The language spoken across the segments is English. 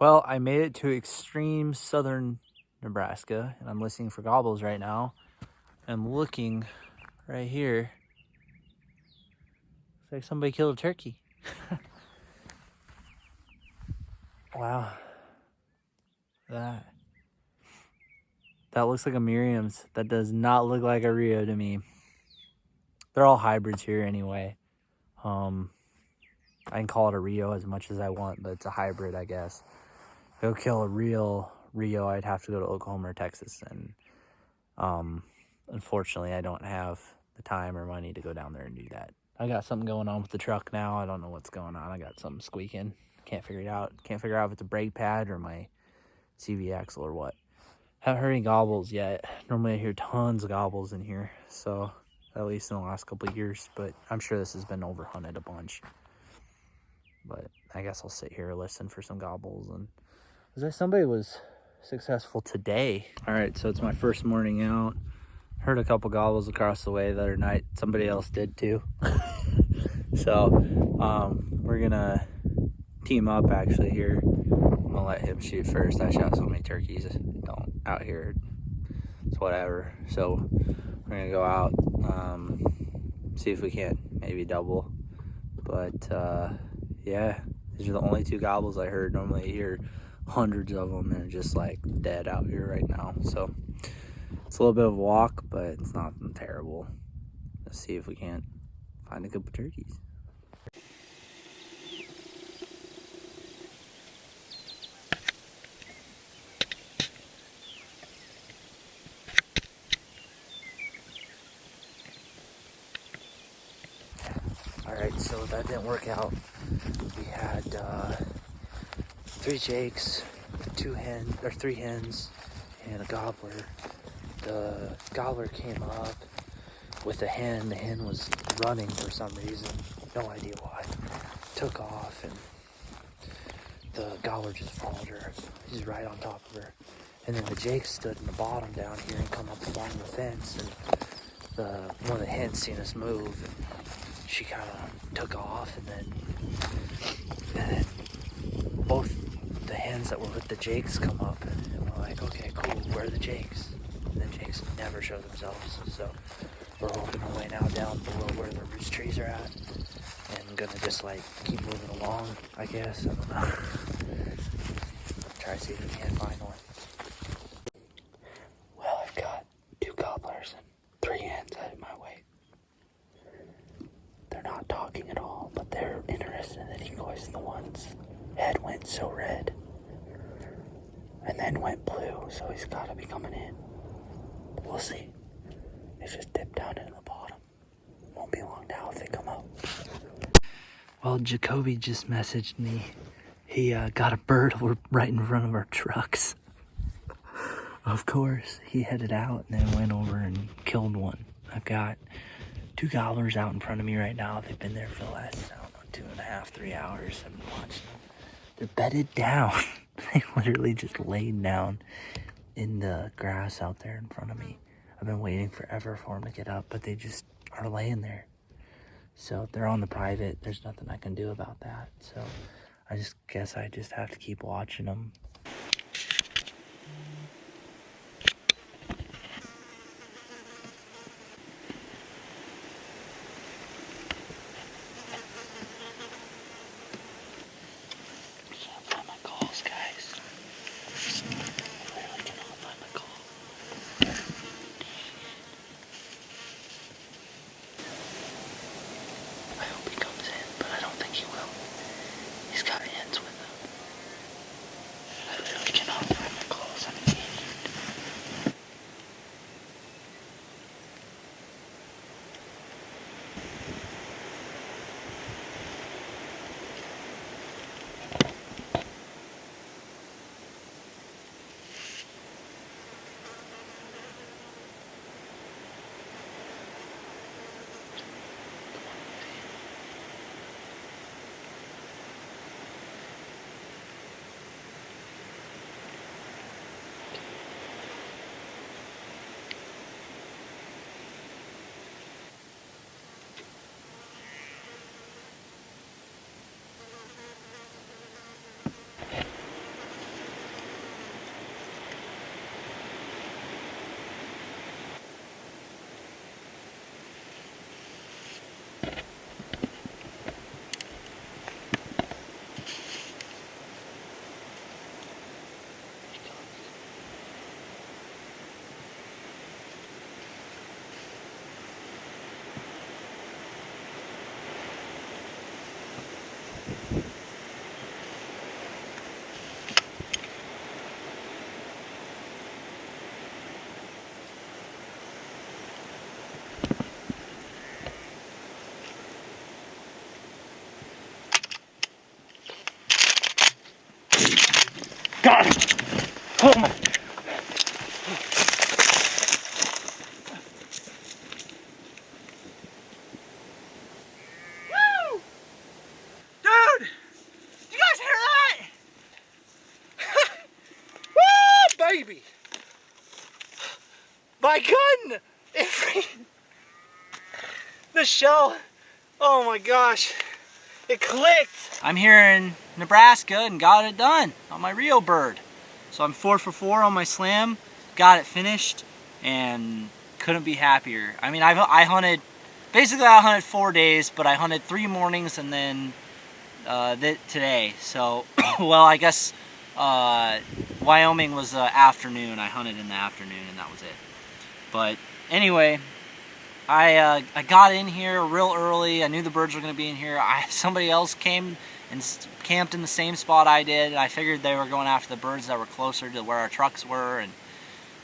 Well, I made it to extreme southern Nebraska, and I'm listening for gobbles right now. I'm looking right here. Looks like somebody killed a turkey. Wow. That looks like a Miriam's. That does not look like a Rio to me. They're all hybrids here anyway. I can call it a Rio as much as I want, but it's a hybrid, I guess. If I go kill a real Rio, I'd have to go to Oklahoma or Texas, and unfortunately, I don't have the time or money to go down there and do that. I got something going on with the truck now. I don't know what's going on. I got something squeaking. Can't figure it out. Can't figure out if it's a brake pad or my CV axle or what. Haven't heard any gobbles yet. Normally I hear tons of gobbles in here, so at least in the last couple of years, but I'm sure this has been overhunted a bunch. But I guess I'll sit here and listen for some gobbles. And was there somebody was successful today? All right, so it's my first morning out. Heard a couple gobbles across the way the other night. Somebody else did too. So we're gonna team up actually here. I'm gonna let him shoot first. I shot so many turkeys out here. It's whatever. So we're gonna go out, see if we can't maybe double. But yeah, these are the only two gobbles I heard. Normally I hear hundreds of them, and they're just like dead out here right now. So it's a little bit of a walk, but it's nothing terrible. Let's see if we can't find a couple turkeys. Alright, so that didn't work out. We had 3 jakes, 3 hens, and a gobbler. The gobbler came up with a hen. The hen was running for some reason, no idea why. Took off, and the gobbler just followed her. He's right on top of her. And then the jake stood in the bottom down here and come up along the fence, and one of the hens seen us move, and she kind of took off, and then both the hens that were with the jakes come up, and we're like, okay, cool, where are the jakes? And the jakes never show themselves, so we're working our way now down below where the roost trees are at, and gonna just like keep moving along, I guess. I don't know. Try to see if we can't find one. Well, I've got 2 gobblers and 3 hens out of my way. They're not talking at all, but they're interested in decoys. The one's head went so red, and then went blue, so he's got to be coming in. But we'll see. He's just dipped down into the bottom. Won't be long now if they come up. Well, Jacoby just messaged me. He got a bird right in front of our trucks. Of course, he headed out and then went over and killed one. I've got 2 gobblers out in front of me right now. They've been there for the last, 2.5, 3 hours. I've been watching them. They're bedded down. They literally just laid down in the grass out there in front of me. I've been waiting forever for them to get up, but they just are laying there. So they're on the private. There's nothing I can do about that. So I just guess I just have to keep watching them. God. Oh my. Woo! Dude! You guys hear that? Woo, baby! My gun! The shell. Oh my gosh. It clicked. I'm here in Nebraska and got it done on my Rio bird. So I'm 4 for 4 on my slam, got it finished, and couldn't be happier. I mean, I hunted 4 days, but I hunted 3 mornings and then today. So, well, I guess Wyoming was afternoon. I hunted in the afternoon and that was it. But anyway, I got in here real early. I knew the birds were going to be in here. Somebody else came and camped in the same spot I did. I figured they were going after the birds that were closer to where our trucks were. And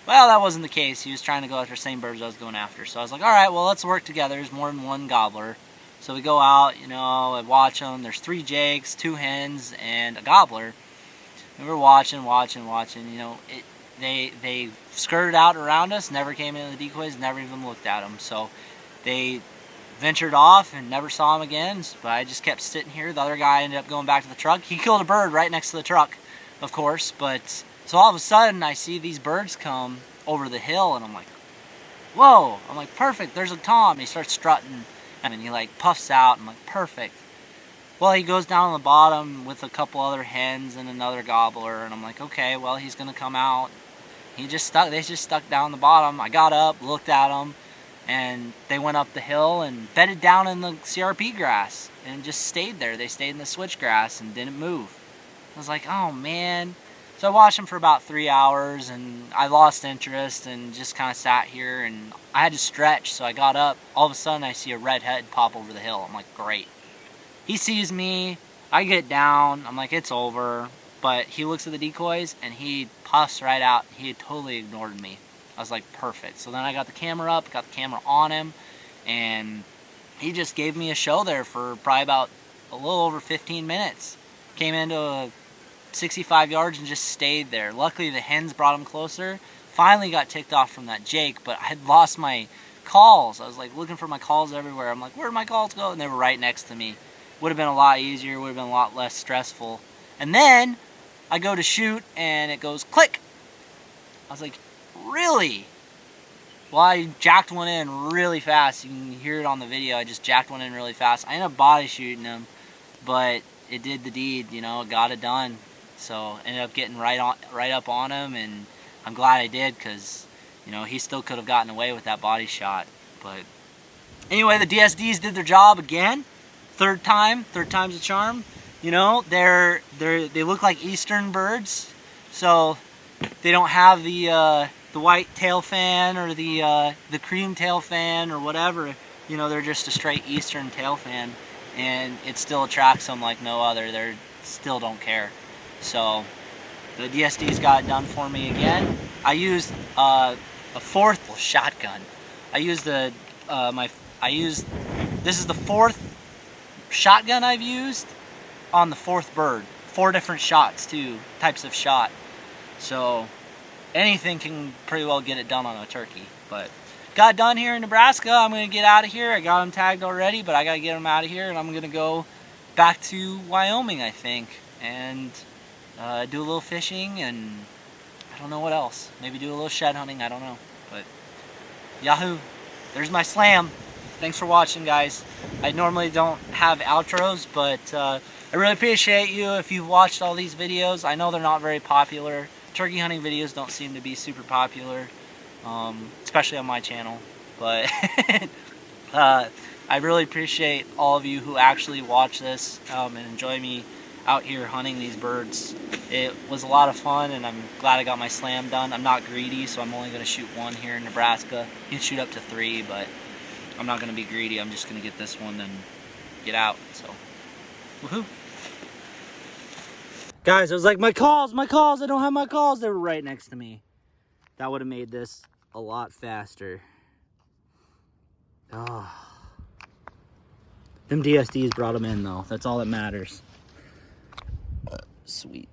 well, that wasn't the case. He was trying to go after the same birds I was going after. So I was like, all right, well, let's work together. There's more than one gobbler. So we go out, you know, I watch them. There's 3 jakes, 2 hens, and a gobbler. And we're watching, you know. They skirted out around us, never came into the decoys, never even looked at them. So they ventured off and never saw them again. But I just kept sitting here. The other guy ended up going back to the truck. He killed a bird right next to the truck, of course. But so all of a sudden, I see these birds come over the hill, and I'm like, whoa! I'm like, perfect. There's a tom. And he starts strutting, and he like puffs out. I'm like, perfect. Well, he goes down on the bottom with a couple other hens and another gobbler, and I'm like, okay, well, he's gonna come out. They just stuck down the bottom. I got up, looked at them, and they went up the hill and bedded down in the CRP grass and just stayed there. They stayed in the switchgrass and didn't move. I was like, oh man. So I watched them for about 3 hours, and I lost interest and just kind of sat here, and I had to stretch, so I got up. All of a sudden, I see a red head pop over the hill. I'm like, great. He sees me. I get down. I'm like, it's over. But he looks at the decoys, and he puffs right out. He had totally ignored me. I was like, perfect. So then I got the camera up, got the camera on him, and he just gave me a show there for probably about a little over 15 minutes. Came into 65 yards and just stayed there. Luckily, the hens brought him closer. Finally got ticked off from that jake, but I had lost my calls. I was like looking for my calls everywhere. I'm like, where'd my calls go? And they were right next to me. Would have been a lot easier, would have been a lot less stressful. And then I go to shoot and it goes click. I was like, really? Well, I jacked one in really fast. You can hear it on the video. I just jacked one in really fast. I ended up body shooting him, but it did the deed, you know, got it done. So ended up getting right up on him, and I'm glad I did, because, you know, he still could have gotten away with that body shot. But anyway, the DSDs did their job again. Third time's a charm. You know, they look like eastern birds, so they don't have the white tail fan or the cream tail fan or whatever. You know, they're just a straight eastern tail fan, and it still attracts them like no other. They still don't care. So the DSD's got it done for me again. I used a 4th shotgun. This is the 4th shotgun I've used on the 4th bird. 4 different shots, 2 types of shot. So anything can pretty well get it done on a turkey. But got done here in Nebraska. I'm going to get out of here. I got them tagged already, but I got to get them out of here, and I'm going to go back to Wyoming, I think, and do a little fishing, and I don't know what else. Maybe do a little shed hunting. I don't know. But yahoo! There's my slam. Thanks for watching, guys. I normally don't have outros, but I really appreciate you if you've watched all these videos. I know they're not very popular. Turkey hunting videos don't seem to be super popular, especially on my channel. But I really appreciate all of you who actually watch this and enjoy me out here hunting these birds. It was a lot of fun, and I'm glad I got my slam done. I'm not greedy, so I'm only going to shoot 1 here in Nebraska. You can shoot up to 3, but I'm not going to be greedy. I'm just going to get this one and get out. So, woohoo. Guys, I was like, my calls, I don't have my calls. They were right next to me. That would have made this a lot faster. Oh. Them DSDs brought them in, though. That's all that matters. Sweet.